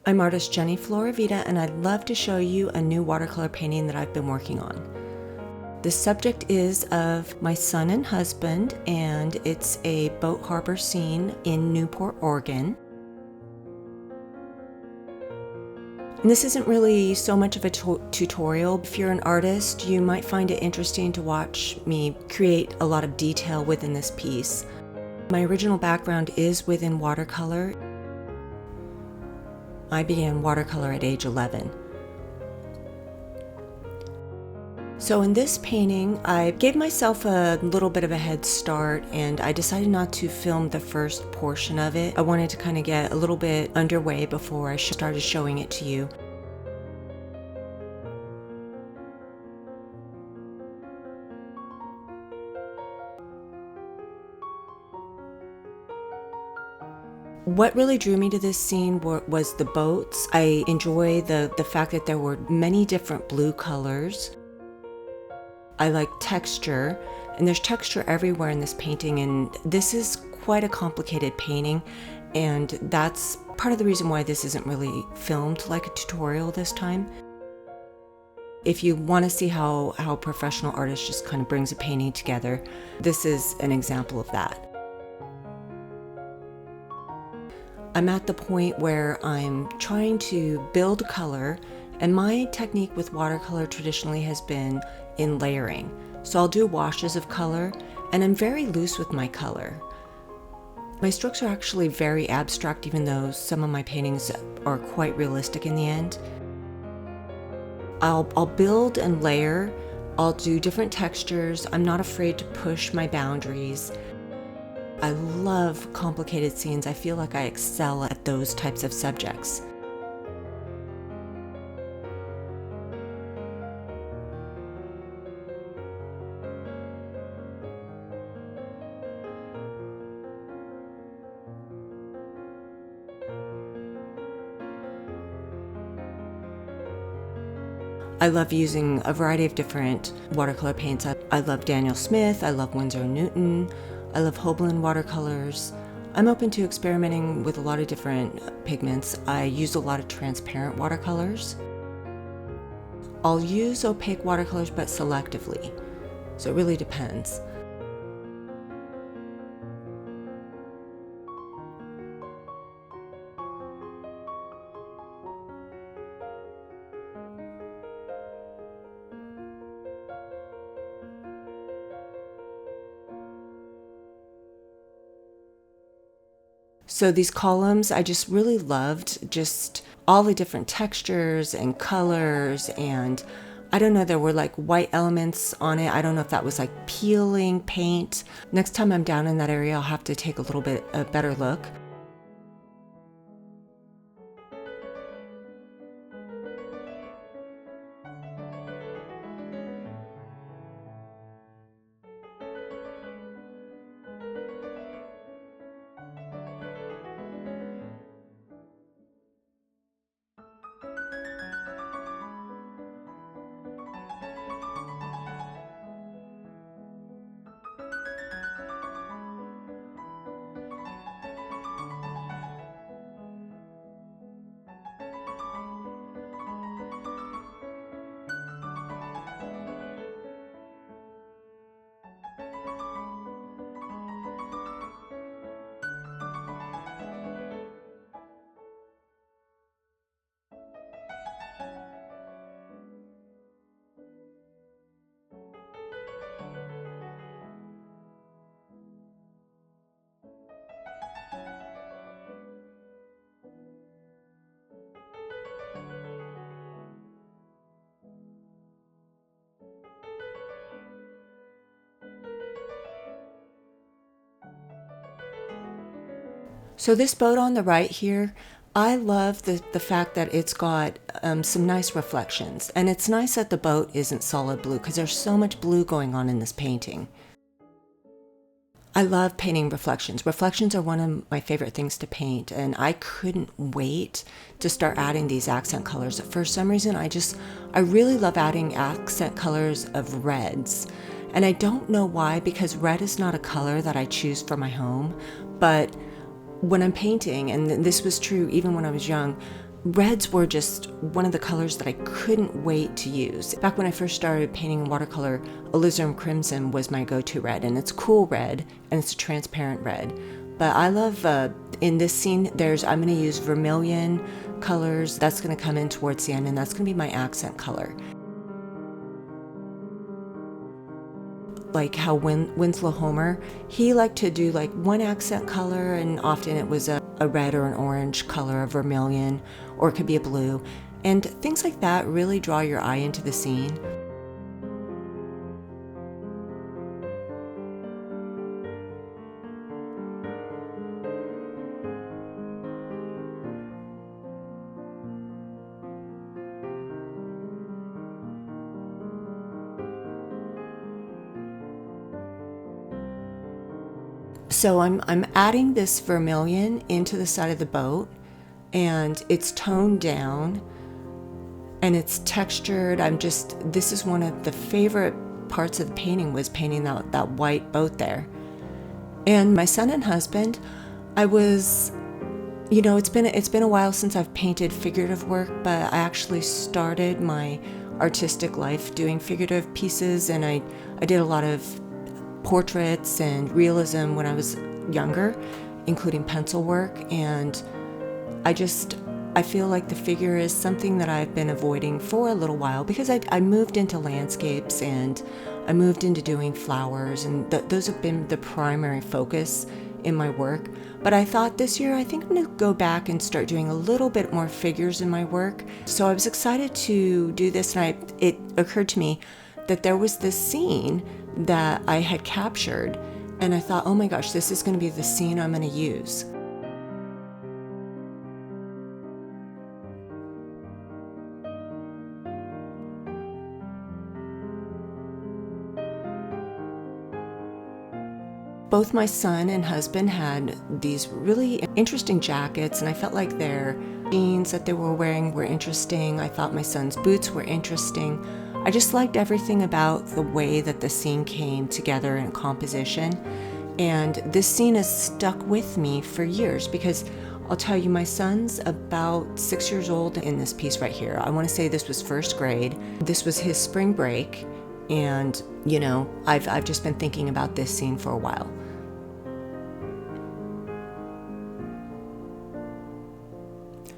I'm artist Jenny Floravita, and I'd love to show you a new watercolor painting that I've been working on. The subject is of my son and husband, and it's a boat harbor scene in Newport, Oregon. And this isn't really so much of a tutorial. If you're an artist, you might find it interesting to watch me create a lot of detail within this piece. My original background is within watercolor. I began watercolor at age 11. So in this painting, I gave myself a little bit of a head start, and I decided not to film the first portion of it. I wanted to kind of get a little bit underway before I started showing it to you. What really drew me to this scene was the boats. I enjoy the fact that there were many different blue colors. I like texture, and there's texture everywhere in this painting, and this is quite a complicated painting, and that's part of the reason why this isn't really filmed like a tutorial this time. If you want to see how a professional artist just kind of brings a painting together, this is an example of that. I'm at the point where I'm trying to build color, and my technique with watercolor traditionally has been in layering. So I'll do washes of color, and I'm very loose with my color. My strokes are actually very abstract, even though some of my paintings are quite realistic in the end. I'll build and layer. I'll do different textures. I'm not afraid to push my boundaries. I love complicated scenes. I feel like I excel at those types of subjects. I love using a variety of different watercolor paints. I love Daniel Smith, I love Winsor & Newton, I love Hoblin watercolors. I'm open to experimenting with a lot of different pigments. I use a lot of transparent watercolors. I'll use opaque watercolors, but selectively, so it really depends. So these columns, I just really loved just all the different textures and colors, and I don't know, there were like white elements on it. I don't know if that was like peeling paint. Next time I'm down in that area, I'll have to take a better look. So this boat on the right here, I love the fact that it's got some nice reflections. And it's nice that the boat isn't solid blue, because there's so much blue going on in this painting. I love painting reflections. Reflections are one of my favorite things to paint, and I couldn't wait to start adding these accent colors. For some reason, I really love adding accent colors of reds. And I don't know why, because red is not a color that I choose for my home, but when I'm painting, and this was true even when I was young, Reds were just one of the colors that I couldn't wait to use. Back when I first started painting in watercolor, alizarin crimson was my go-to red, and it's cool red, and it's a transparent red. But I love, in this scene, I'm going to use vermilion colors. That's going to come in towards the end, and that's going to be my accent color. Like how Winslow Homer, he liked to do like one accent color, and often it was a red or an orange color, a vermilion, or it could be a blue. And things like that really draw your eye into the scene. So I'm adding this vermilion into the side of the boat, and it's toned down and it's textured. This is one of the favorite parts of the painting, was painting that white boat there. And my son and husband, it's been a while since I've painted figurative work, but I actually started my artistic life doing figurative pieces, and I did a lot of portraits and realism when I was younger, including pencil work. And I feel like the figure is something that I've been avoiding for a little while, because I moved into landscapes and I moved into doing flowers, and those have been the primary focus in my work. But I thought this year, I think I'm going to go back and start doing a little bit more figures in my work. So I was excited to do this, and it occurred to me that there was this scene that I had captured, and I thought, oh my gosh, this is going to be the scene I'm going to use. Both my son and husband had these really interesting jackets, and I felt like their jeans that they were wearing were interesting. I thought my son's boots were interesting. I just liked everything about the way that the scene came together in composition. And this scene has stuck with me for years, because I'll tell you, my son's about 6 years old in this piece right here. I want to say this was first grade. This was his spring break, and I've just been thinking about this scene for a while.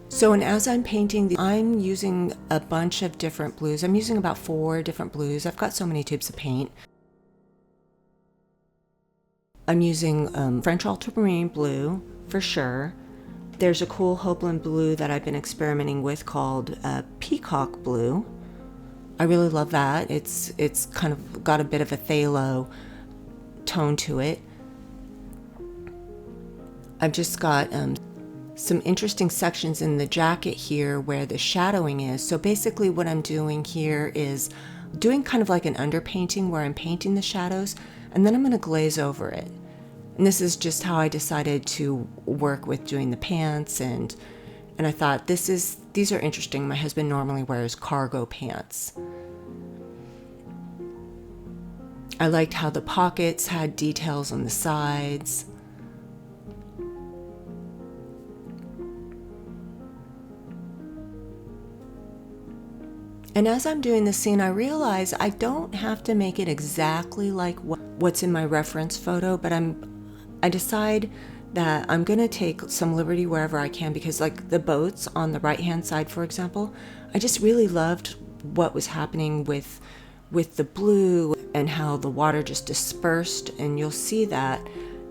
So, and as I'm painting, I'm using a bunch of different blues. I'm using about 4 different blues. I've got so many tubes of paint. I'm using French ultramarine blue for sure. There's a cool Hopeland blue that I've been experimenting with called peacock blue. I really love that. It's kind of got a bit of a phthalo tone to it. I've just got some interesting sections in the jacket here where the shadowing is. So basically what I'm doing here is doing kind of like an underpainting where I'm painting the shadows, and then I'm going to glaze over it. And this is just how I decided to work with doing the pants, and I thought these are interesting. My husband normally wears cargo pants. I liked how the pockets had details on the sides. And as I'm doing this scene, I realize I don't have to make it exactly like what's in my reference photo, but I decide that I'm going to take some liberty wherever I can, because like the boats on the right-hand side, for example, I just really loved what was happening with the blue and how the water just dispersed, and you'll see that.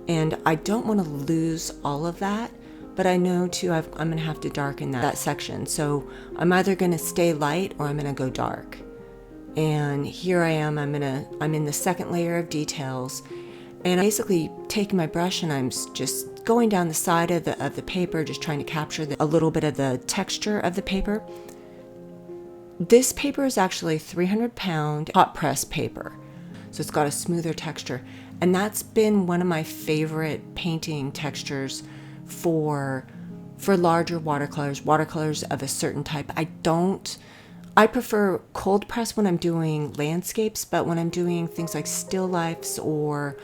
And I don't want to lose all of that. But I know too, I'm going to have to darken that section. So I'm either going to stay light or I'm going to go dark. And here I am, I'm in the second layer of details. And I'm basically taking my brush and I'm just going down the side of the paper, just trying to capture a little bit of the texture of the paper. This paper is actually 300-pound hot press paper. So it's got a smoother texture. And that's been one of my favorite painting textures for larger watercolors of a certain type. I prefer cold press when I'm doing landscapes, but when I'm doing things like still lifes or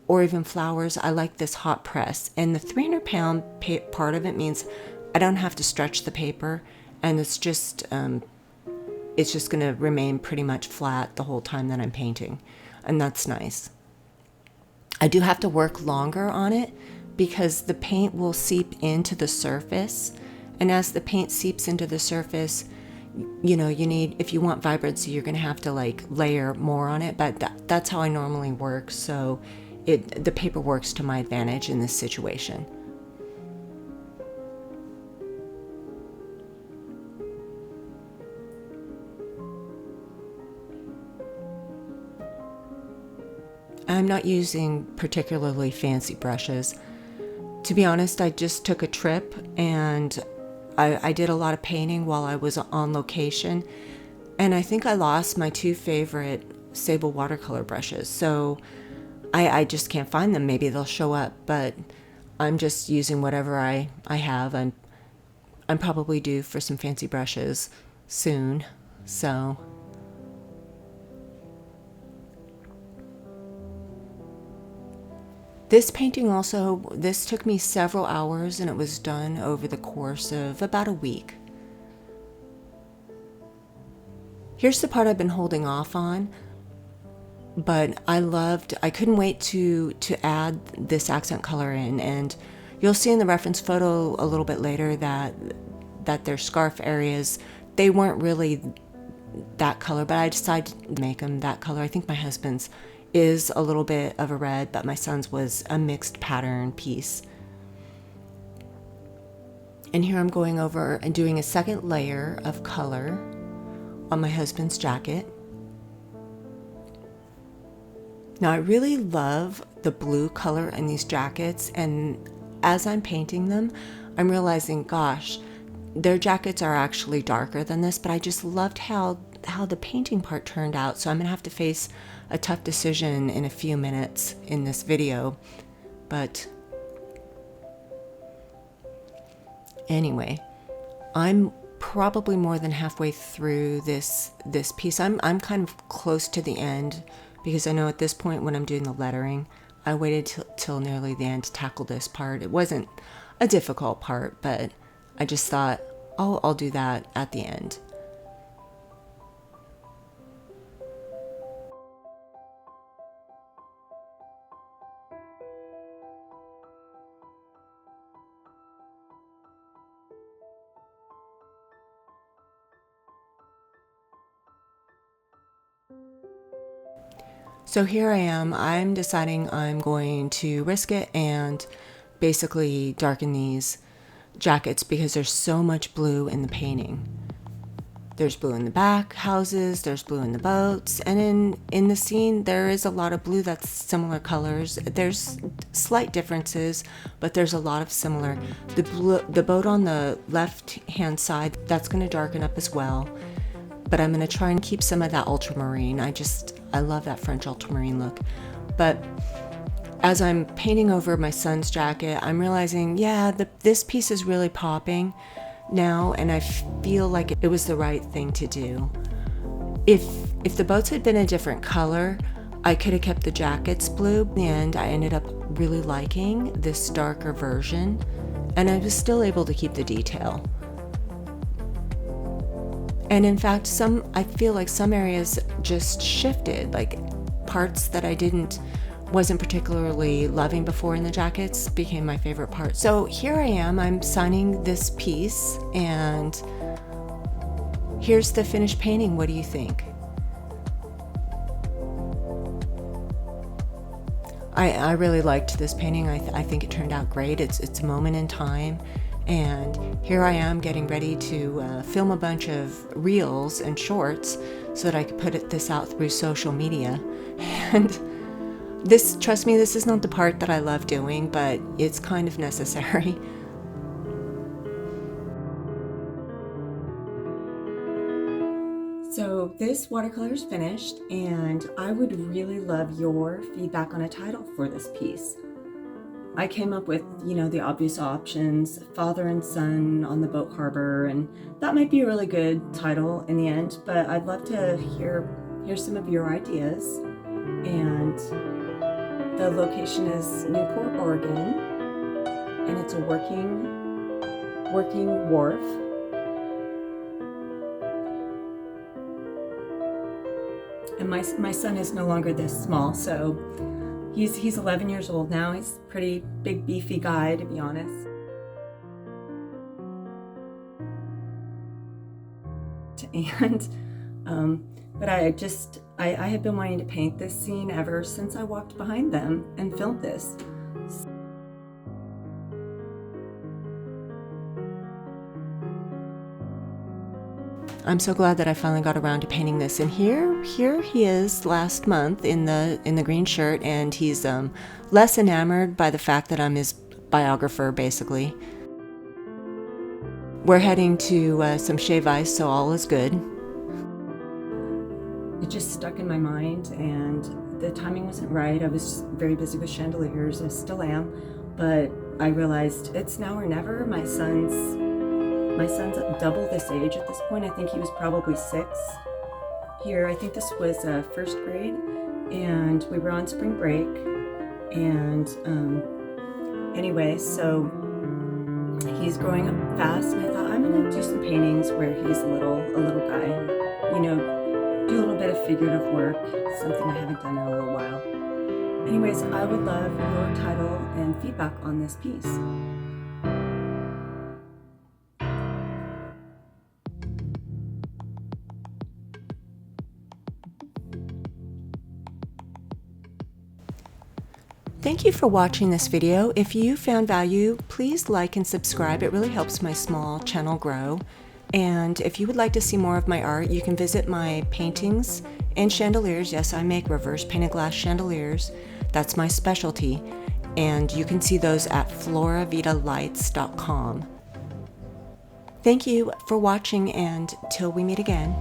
even flowers, I like this hot press. And the 300-pound part of it means I don't have to stretch the paper, and it's just going to remain pretty much flat the whole time that I'm painting, and that's nice. I do have to work longer on it because the paint will seep into the surface, and as the paint seeps into the surface, you know, you need, if you want vibrancy, you're going to have to like layer more on it, but that's how I normally work, so the paper works to my advantage in this situation. I'm not using particularly fancy brushes. To be honest, I just took a trip and I did a lot of painting while I was on location, and I think I lost my two favorite Sable watercolor brushes, so I just can't find them. Maybe they'll show up, but I'm just using whatever I have. I'm probably due for some fancy brushes soon, so... This painting also, this took me several hours, and it was done over the course of about a week. Here's the part I've been holding off on, but I couldn't wait to add this accent color in, and you'll see in the reference photo a little bit later that their scarf areas, they weren't really that color, but I decided to make them that color. I think my husband's is a little bit of a red, but my son's was a mixed pattern piece. And here I'm going over and doing a second layer of color on my husband's jacket. Now I really love the blue color in these jackets, and as I'm painting them, I'm realizing, gosh, their jackets are actually darker than this, but I just loved how the painting part turned out. So I'm gonna have to face a tough decision in a few minutes in this video, but anyway, I'm probably more than halfway through this piece. I'm kind of close to the end, because I know at this point when I'm doing the lettering, I waited till nearly the end to tackle this part. It wasn't a difficult part, but I just thought, oh, I'll do that at the end. So here I am, I'm deciding I'm going to risk it and basically darken these jackets because there's so much blue in the painting. There's blue in the back houses, there's blue in the boats, and in the scene there is a lot of blue that's similar colors. There's slight differences, but there's a lot of similar. The boat on the left hand side, that's going to darken up as well, but I'm going to try and keep some of that ultramarine. I love that French ultramarine look. But as I'm painting over my son's jacket, I'm realizing, yeah, this piece is really popping now, and I feel like it was the right thing to do. If the boats had been a different color, I could have kept the jackets blue, and I ended up really liking this darker version, and I was still able to keep the detail. And in fact, I feel like some areas just shifted, like parts that I wasn't particularly loving before in the jackets became my favorite part. So here I am, I'm signing this piece, and here's the finished painting. What do you think? I really liked this painting. I think it turned out great. It's a moment in time. And here I am getting ready to film a bunch of reels and shorts so that I could put this out through social media. And trust me, this is not the part that I love doing, but it's kind of necessary. So this watercolor is finished, and I would really love your feedback on a title for this piece. I came up with, the obvious options, father and son on the boat harbor, and that might be a really good title in the end, but I'd love to hear some of your ideas. And the location is Newport, Oregon, and it's a working working wharf. And my son is no longer this small, so he's 11 years old now. He's a pretty big, beefy guy, to be honest. And but I had been wanting to paint this scene ever since I walked behind them and filmed this. I'm so glad that I finally got around to painting this. And here he is last month in the green shirt, and he's less enamored by the fact that I'm his biographer, basically. We're heading to some shave ice, so all is good. It just stuck in my mind, and the timing wasn't right. I was very busy with Chandeliers, I still am, but I realized it's now or never. My son's double this age at this point. I think he was probably 6 here. I think this was first grade, and we were on spring break. And anyway, so he's growing up fast, and I thought I'm gonna do some paintings where he's a little guy, you know, do a little bit of figurative work, something I haven't done in a little while. Anyways, I would love your title and feedback on this piece. Thank you for watching this video. If you found value, please like and subscribe. It really helps my small channel grow. And if you would like to see more of my art, you can visit my paintings and chandeliers. Yes, I make reverse painted glass chandeliers. That's my specialty. And you can see those at floravita.lights.painting. Thank you for watching, and till we meet again.